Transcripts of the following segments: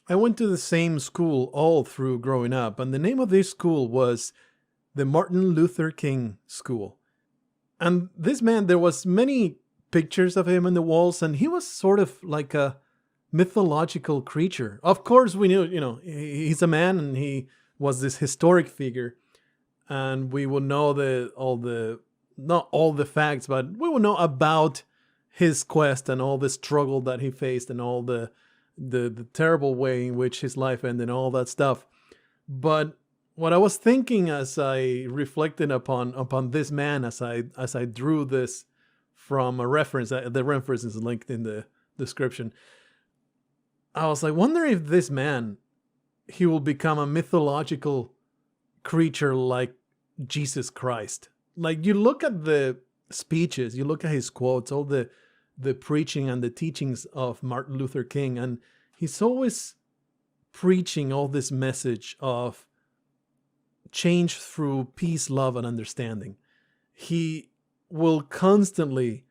I went to the same school all through growing up, and the name of this school was the Martin Luther King School. And this man, there was many pictures of him on the walls, and he was sort of like a mythological creature. Of course, we knew, he's a man and he was this historic figure, and we will know not all the facts, but we will know about his quest and all the struggle that he faced and all the terrible way in which his life ended and all that stuff. But what I was thinking as I reflected upon this man, as I drew this from a reference, the reference is linked in the description. I was like, wonder if this man, he will become a mythological creature like Jesus Christ. Like, you look at the speeches, you look at his quotes, all the preaching and the teachings of Martin Luther King, and he's always preaching all this message of change through peace, love, and understanding. He will constantly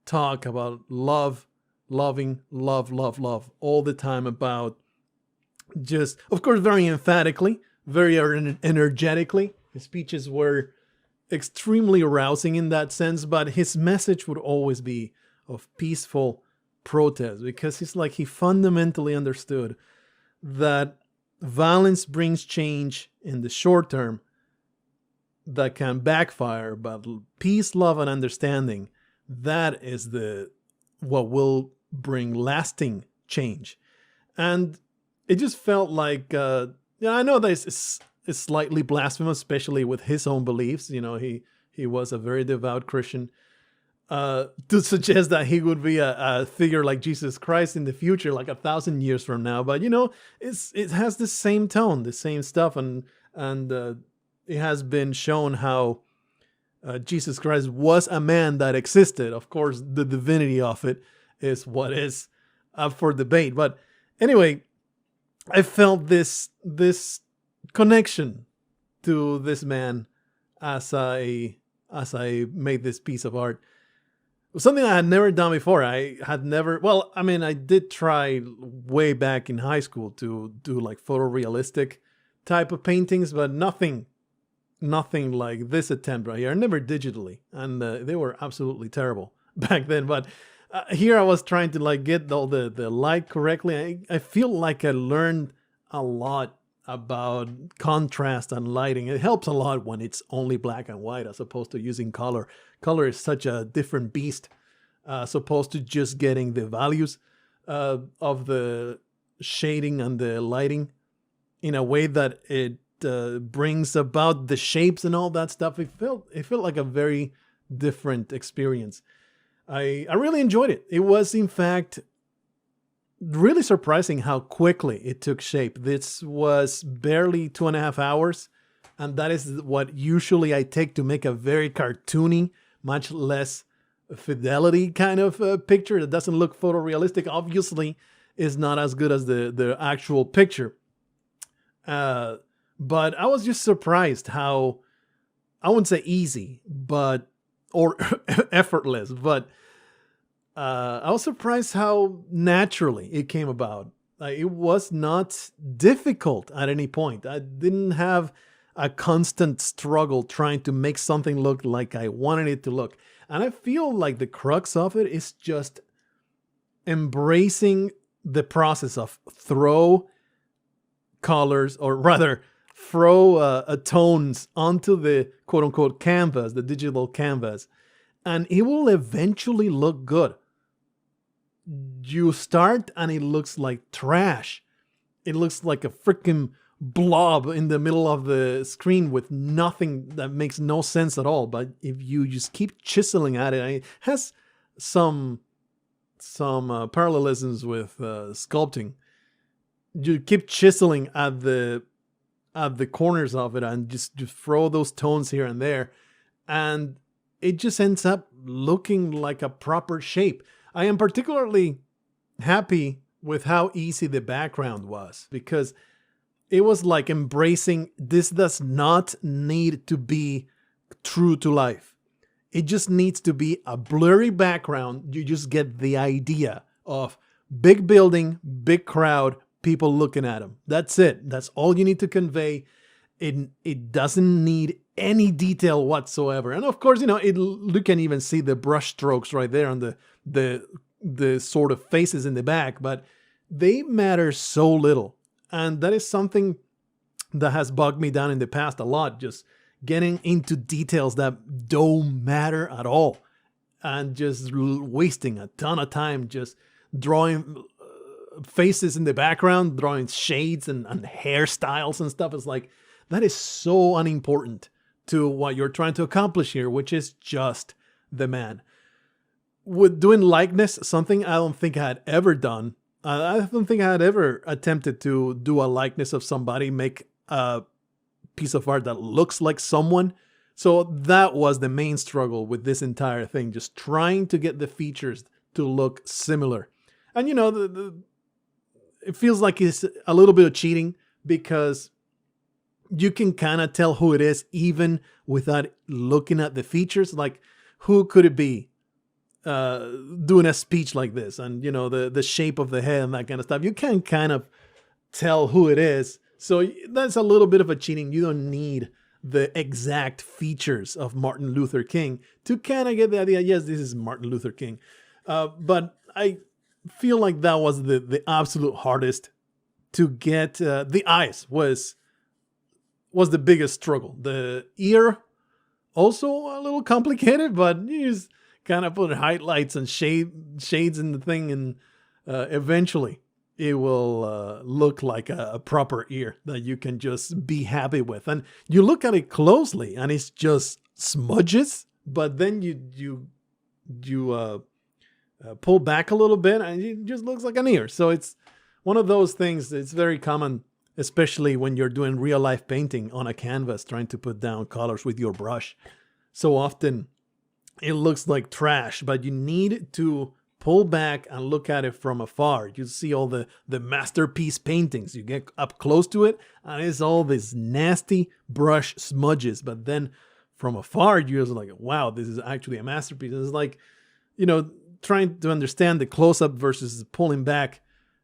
talk about love, loving, love all the time, about just, of course, very emphatically, very energetically. His speeches were extremely arousing in that sense, but his message would always be of peaceful protest, because he fundamentally understood that violence brings change in the short term that can backfire, but peace, love, and understanding, that is what will bring lasting change. And it just felt like, I know that it's slightly blasphemous, especially with his own beliefs. He was a very devout Christian. To suggest that he would be a figure like Jesus Christ in the future, like 1,000 years from now. But it has the same tone, the same stuff, and it has been shown how Jesus Christ was a man that existed. Of course, the divinity of it is what is up for debate. But anyway, I felt this connection to this man as I made this piece of art. It was something I had never done before. I did try way back in high school to do like photorealistic type of paintings, but nothing like this attempt right here. Never digitally, and they were absolutely terrible back then. But here I was trying to like get all the light correctly. I feel like I learned a lot about contrast and lighting. It helps a lot when it's only black and white as opposed to using color. Color is such a different beast, as opposed to just getting the values of the shading and the lighting in a way that it brings about the shapes and all that stuff. It felt like a very different experience. I really enjoyed it. It was, in fact, really surprising how quickly it took shape. This was barely 2.5 hours, and that is what usually I take to make a very cartoony, much less fidelity kind of picture that doesn't look photorealistic. Obviously, is not as good as the actual picture. But I was just surprised how, I wouldn't say easy, or effortless, but I was surprised how naturally it came about. It was not difficult at any point. I didn't have a constant struggle trying to make something look like I wanted it to look. And I feel like the crux of it is just embracing the process of throw colors, or rather throw tones onto the quote unquote canvas, the digital canvas, and it will eventually look good. You start and it looks like trash. It looks like a freaking blob in the middle of the screen with nothing, that makes no sense at all. But if you just keep chiseling at it, it has some parallelisms with sculpting. You keep chiseling at the corners of it and just throw those tones here and there, and it just ends up looking like a proper shape. I am particularly happy with how easy the background was, because it was like embracing, this does not need to be true to life. It just needs to be a blurry background. You just get the idea of big building, big crowd, people looking at him. That's it. That's all you need to convey. It doesn't need any detail whatsoever. And of course, you can even see the brush strokes right there on the sort of faces in the back, but they matter so little. And that is something that has bogged me down in the past a lot, just getting into details that don't matter at all and just wasting a ton of time just drawing faces in the background, drawing shades and hairstyles and stuff. It's like, that is so unimportant to what you're trying to accomplish here, which is just the man. With doing likeness, something I don't think I had ever done. I don't think I had ever attempted to do a likeness of somebody, make a piece of art that looks like someone. So that was the main struggle with this entire thing, just trying to get the features to look similar. And it feels like it's a little bit of cheating because you can kind of tell who it is even without looking at the features. Like, who could it be doing a speech like this? And, the shape of the head and that kind of stuff. You can kind of tell who it is. So that's a little bit of a cheating. You don't need the exact features of Martin Luther King to kind of get the idea, yes, this is Martin Luther King. But I feel like that was the absolute hardest to get. The eyes was the biggest struggle. The ear, also a little complicated, but you just kind of put highlights and shades in the thing, and eventually it will look like a proper ear that you can just be happy with. And you look at it closely and it's just smudges, but then you pull back a little bit and it just looks like an ear. So it's one of those things. It's very common, especially when you're doing real life painting on a canvas, trying to put down colors with your brush. So often it looks like trash, but you need to pull back and look at it from afar. You see all the masterpiece paintings. You get up close to it and it's all these nasty brush smudges. But then from afar, you're just like, wow, this is actually a masterpiece. It's like, trying to understand the close-up versus pulling back.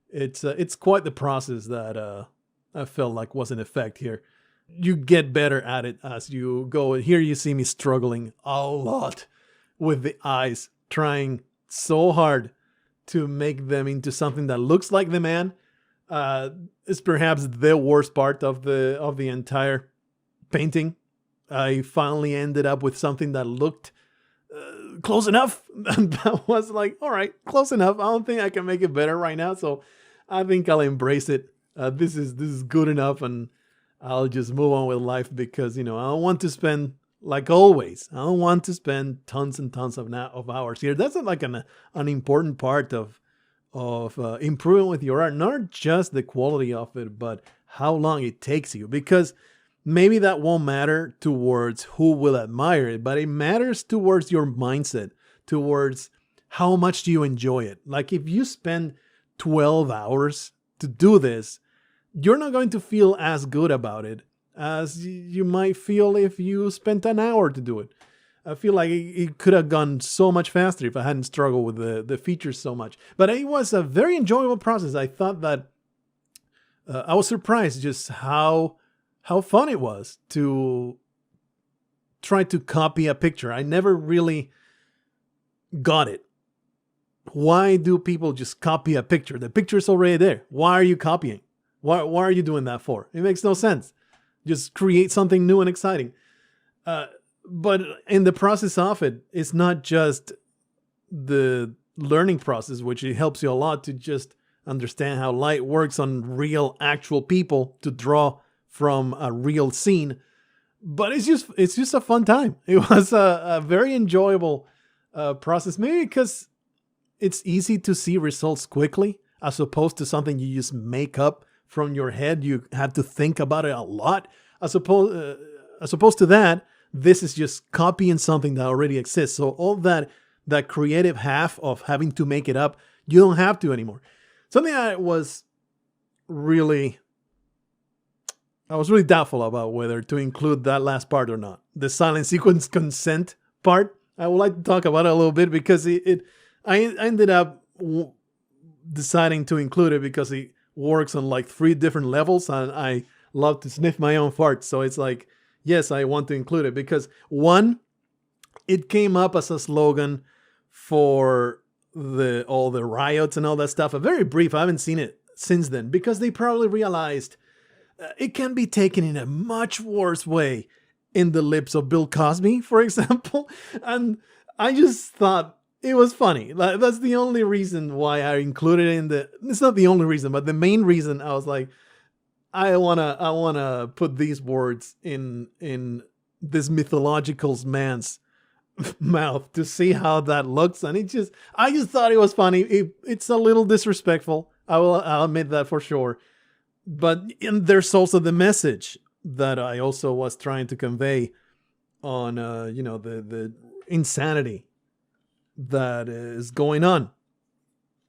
It's quite the process that I felt like was in effect here. You get better at it as you go. Here you see me struggling a lot with the eyes, trying so hard to make them into something that looks like the man. It's perhaps the worst part of the entire painting. I finally ended up with something that looked close enough. And that was like, all right, close enough. I don't think I can make it better right now. So I think I'll embrace it. This is good enough, and I'll just move on with life because, I don't want to spend, like always, I don't want to spend tons and tons of hours here. That's like an important part of improving with your art, not just the quality of it, but how long it takes you. Because maybe that won't matter towards who will admire it, but it matters towards your mindset, towards how much do you enjoy it. Like if you spend 12 hours to do this, you're not going to feel as good about it as you might feel if you spent an hour to do it. I feel like it could have gone so much faster if I hadn't struggled with the features so much. But it was a very enjoyable process. I thought that I was surprised just how fun it was to try to copy a picture. I never really got it. Why do people just copy a picture? The picture's already there. Why are you copying? Why are you doing that for? It makes no sense. Just create something new and exciting. But in the process of it, it's not just the learning process, which it helps you a lot to just understand how light works on real, actual people to draw from a real scene. But it's just a fun time. It was a very enjoyable process, maybe because it's easy to see results quickly, as opposed to something you just make up from your head. You have to think about it a lot. As opposed to that, this is just copying something that already exists. So all that creative half of having to make it up, you don't have to anymore. Something I was really doubtful about whether to include that last part or not. The silent sequence consent part. I would like to talk about it a little bit because I ended up deciding to include it because it works on like 3 different levels, and I love to sniff my own farts. So it's like, yes, I want to include it because one, it came up as a slogan for all the riots and all that stuff. A very brief. I haven't seen it since then because they probably realized it can be taken in a much worse way in the lips of Bill Cosby, for example. And I just thought it was funny. Like, that's the only reason why I included it in the. It's not the only reason, but the main reason I was like, I wanna put these words in this mythological man's mouth to see how that looks, and I just thought it was funny. It's a little disrespectful. I'll admit that for sure. But there's also the message that I also was trying to convey on the insanity that is going on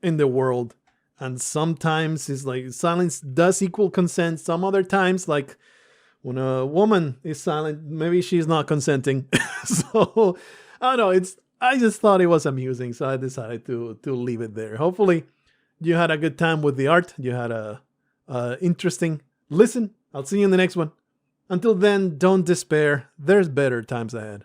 in the world. And sometimes it's like silence does equal consent. Some other times, like when a woman is silent, maybe she's not consenting. So I don't know. I just thought it was amusing, so I decided to leave it there. Hopefully, you had a good time with the art. You had a interesting listen. I'll see you in the next one. Until then, don't despair. There's better times ahead.